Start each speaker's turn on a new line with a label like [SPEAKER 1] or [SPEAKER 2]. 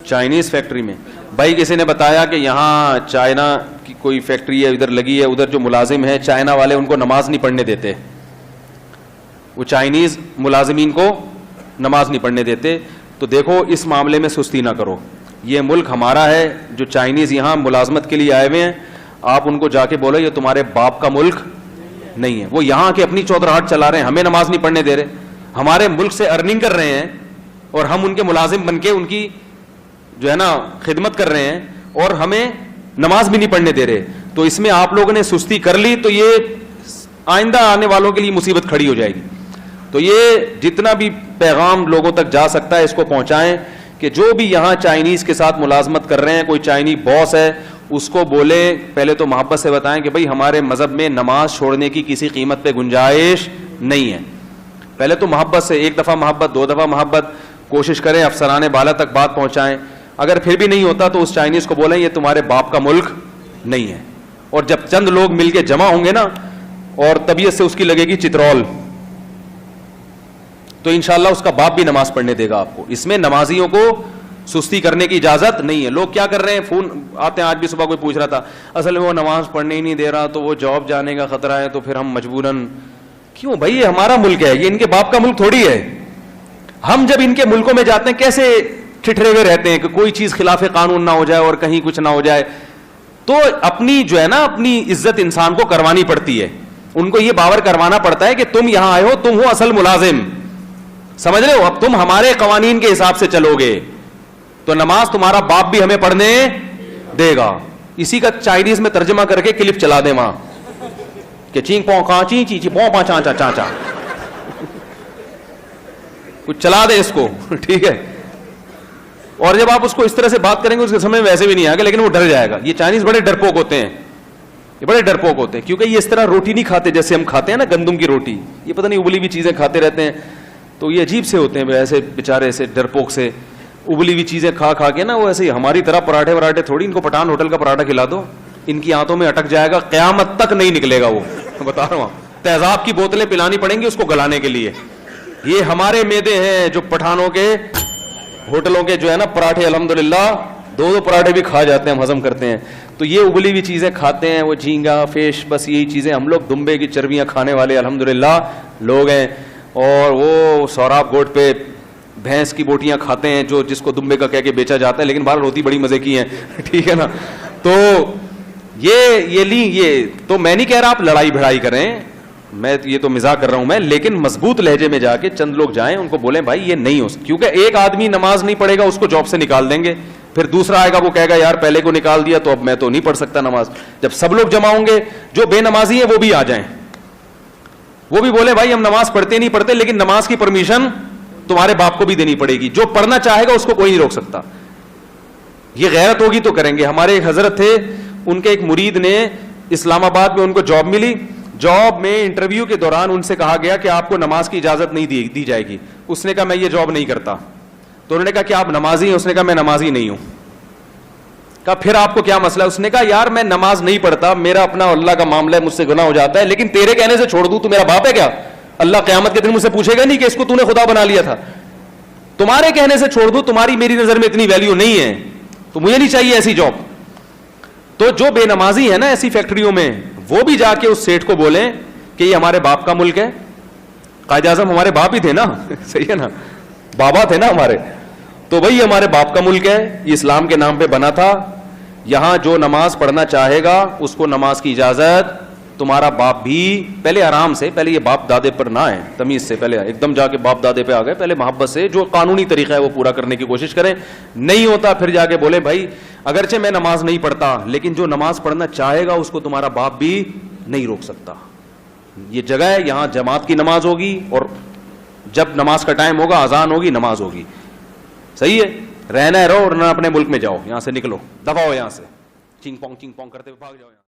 [SPEAKER 1] Chinese factory میں بھائی کسی نے بتایا کہ یہاں چائنا کی کوئی فیکٹری ہے ادھر لگی ہے, ادھر جو ملازم ہیں چائنا والے ان کو نماز نہیں پڑھنے دیتے, وہ چائنیز ملازمین کو نماز نہیں پڑھنے دیتے. تو دیکھو اس معاملے میں سستی نہ کرو, یہ ملک ہمارا ہے. جو چائنیز یہاں ملازمت کے لیے آئے ہوئے ہیں آپ ان کو جا کے بولو یہ تمہارے باپ کا ملک نہیں ہے. وہ یہاں کے اپنی چودراہٹ چلا رہے ہیں, ہمیں نماز نہیں پڑھنے دے رہے, ہمارے ملک سے ارننگ کر رہے ہیں اور ہم ان کے ملازم بن کے ان کی جو ہے نا خدمت کر رہے ہیں اور ہمیں نماز بھی نہیں پڑھنے دے رہے. تو اس میں آپ لوگوں نے سستی کر لی تو یہ آئندہ آنے والوں کے لیے مصیبت کھڑی ہو جائے گی. تو یہ جتنا بھی پیغام لوگوں تک جا سکتا ہے اس کو پہنچائیں کہ جو بھی یہاں چائنیز کے ساتھ ملازمت کر رہے ہیں, کوئی چائنی باس ہے اس کو بولیں, پہلے تو محبت سے بتائیں کہ بھائی ہمارے مذہب میں نماز چھوڑنے کی کسی قیمت پہ گنجائش نہیں ہے. پہلے تو محبت سے, ایک دفعہ محبت, دو دفعہ محبت, کوشش کریں افسرانے بالا تک بات پہنچائیں. اگر پھر بھی نہیں ہوتا تو اس چائنیز کو بولیں یہ تمہارے باپ کا ملک نہیں ہے. اور جب چند لوگ مل کے جمع ہوں گے نا اور طبیعت سے اس کی لگے گی چترول, تو انشاءاللہ اس کا باپ بھی نماز پڑھنے دے گا آپ کو. اس میں نمازیوں کو سستی کرنے کی اجازت نہیں ہے. لوگ کیا کر رہے ہیں, فون آتے ہیں, آج بھی صبح کوئی پوچھ رہا تھا اصل میں وہ نماز پڑھنے ہی نہیں دے رہا تو وہ جاب جانے کا خطرہ ہے تو پھر ہم مجبوراً. کیوں بھائی, یہ ہمارا ملک ہے, یہ ان کے باپ کا ملک تھوڑی ہے. ہم جب ان کے ملکوں میں جاتے ہیں کیسے ٹھٹھرے ہوئے رہتے ہیں کہ کوئی چیز خلاف قانون نہ ہو جائے اور کہیں کچھ نہ ہو جائے. تو اپنی جو ہے نا اپنی عزت انسان کو کروانی پڑتی ہے, ان کو یہ باور کروانا پڑتا ہے کہ تم یہاں آئے ہو, تم ہو اصل ملازم, سمجھ رہے ہو, اب تم ہمارے قوانین کے حساب سے چلو گے تو نماز تمہارا باپ بھی ہمیں پڑھنے دے گا. اسی کا چائنیز میں ترجمہ کر کے کلپ چلا دے وہاں کہ چینگ پوں کہاں چی چی چی پوں پاں چاں چاں چاں چاں, کچھ چلا دے اس کو, ٹھیک ہے. اور جب آپ اس کو اس طرح سے بات کریں گے اس کے سمجھ میں ویسے بھی نہیں آئے گا, لیکن وہ ڈر جائے گا. یہ چائنیز بڑے ڈرپوک ہوتے ہیں, یہ بڑے ڈرپوک ہوتے ہیں, کیونکہ یہ اس طرح روٹی نہیں کھاتے جیسے ہم کھاتے ہیں نا گندم کی روٹی. یہ پتہ نہیں ابلی ہوئی چیزیں کھاتے رہتے ہیں, تو یہ عجیب سے ہوتے ہیں ایسے بیچارے ایسے ڈرپوک سے, ابلی ہوئی چیزیں کھا کھا کے نا. وہ ایسے ہماری طرح پراٹھے وراٹھے تھوڑی, ان کو پٹھان ہوٹل کا پراٹھا کھلا دو ان کی آنتوں میں اٹک جائے گا, قیامت تک نہیں نکلے گا. وہ بتا رہا ہوں, تیزاب کی بوتلیں پلانی پڑیں گی اس کو گلانے کے لیے. یہ ہمارے میدے ہیں جو پٹھانوں کے ہوٹلوں کے جو ہے نا پراٹھے, الحمدللہ دو دو پراٹھے بھی کھا جاتے ہیں, ہم ہضم کرتے ہیں. تو یہ ابلی ہوئی چیزیں کھاتے ہیں, وہ جھینگا فش, بس یہی چیزیں. ہم لوگ دمبے کی چربیاں کھانے والے الحمدللہ لوگ ہیں. اور وہ سوراب گوٹ پہ بھینس کی بوٹیاں کھاتے ہیں جو جس کو دمبے کا کہہ کے بیچا جاتا ہے, لیکن باہر ہوتی بڑی مزے کی ہیں, ٹھیک ہے نا. تو یہ تو میں نہیں کہہ رہا آپ لڑائی بھڑائی کریں, میں یہ تو مزاح کر رہا ہوں میں, لیکن مضبوط لہجے میں جا کے چند لوگ جائیں, ان کو بولیں بھائی یہ نہیں ہو سکتا. کیونکہ ایک آدمی نماز نہیں پڑھے گا اس کو جاب سے نکال دیں گے, پھر دوسرا آئے گا وہ کہے گا یار پہلے کو نکال دیا تو اب میں تو نہیں پڑھ سکتا نماز. جب سب لوگ جمع ہوں گے, جو بے نمازی ہیں وہ بھی آ جائیں, وہ بھی بولے بھائی ہم نماز پڑھتے نہیں پڑھتے, لیکن نماز کی پرمیشن تمہارے باپ کو بھی دینی پڑے گی. جو پڑھنا چاہے گا اس کو کوئی نہیں روک سکتا. یہ غیرت ہوگی تو کریں گے. ہمارے ایک حضرت تھے, ان کے ایک مرید نے اسلام آباد میں ان کو جاب ملی. جاب میں انٹرویو کے دوران ان سے کہا گیا کہ آپ کو نماز کی اجازت نہیں دی جائے گی. اس نے کہا میں یہ جاب نہیں کرتا. تو انہوں نے کہا کہ آپ نمازی ہیں؟ اس نے کہا میں نمازی نہیں ہوں. کہا پھر آپ کو کیا مسئلہ ہے؟ اس نے کہا یار میں نماز نہیں پڑھتا, میرا اپنا اللہ کا معاملہ ہے, مجھ سے گناہ ہو جاتا ہے, لیکن تیرے کہنے سے چھوڑ دوں تو میرا باپ ہے کیا؟ اللہ قیامت کے دن مجھ سے پوچھے گا نہیں کہ اس کو تو نے خدا بنا لیا تھا. تمہارے کہنے سے چھوڑ دوں, تمہاری میری نظر میں اتنی ویلیو نہیں ہے, تو مجھے نہیں چاہیے ایسی جاب. تو جو بے نمازی ہے نا ایسی فیکٹریوں میں, وہ بھی جا کے اس سیٹ کو بولیں کہ یہ ہمارے باپ کا ملک ہے. قائد اعظم ہمارے باپ ہی تھے نا, صحیح ہے نا, بابا تھے نا ہمارے. تو بھائی ہمارے باپ کا ملک ہے, یہ اسلام کے نام پہ بنا تھا. یہاں جو نماز پڑھنا چاہے گا اس کو نماز کی اجازت, تمہارا باپ بھی. پہلے آرام سے, پہلے یہ باپ دادے پر نہ آئے, تمیز سے, پہلے ایک دم جا کے باپ دادے پہ آ گئے. پہلے محبت سے جو قانونی طریقہ ہے وہ پورا کرنے کی کوشش کریں. نہیں ہوتا پھر جا کے بولے بھائی اگرچہ میں نماز نہیں پڑھتا, لیکن جو نماز پڑھنا چاہے گا اس کو تمہارا باپ بھی نہیں روک سکتا. یہ جگہ ہے, یہاں جماعت کی نماز ہوگی, اور جب نماز کا ٹائم ہوگا اذان ہوگی, نماز ہوگی. صحیح ہے, رہنا ہے رہو, اور نہ اپنے ملک میں جاؤ, یہاں سے نکلو, دفع ہو یہاں سے, چنگ پونگ کرتے ہوئے بھاگ جاؤ.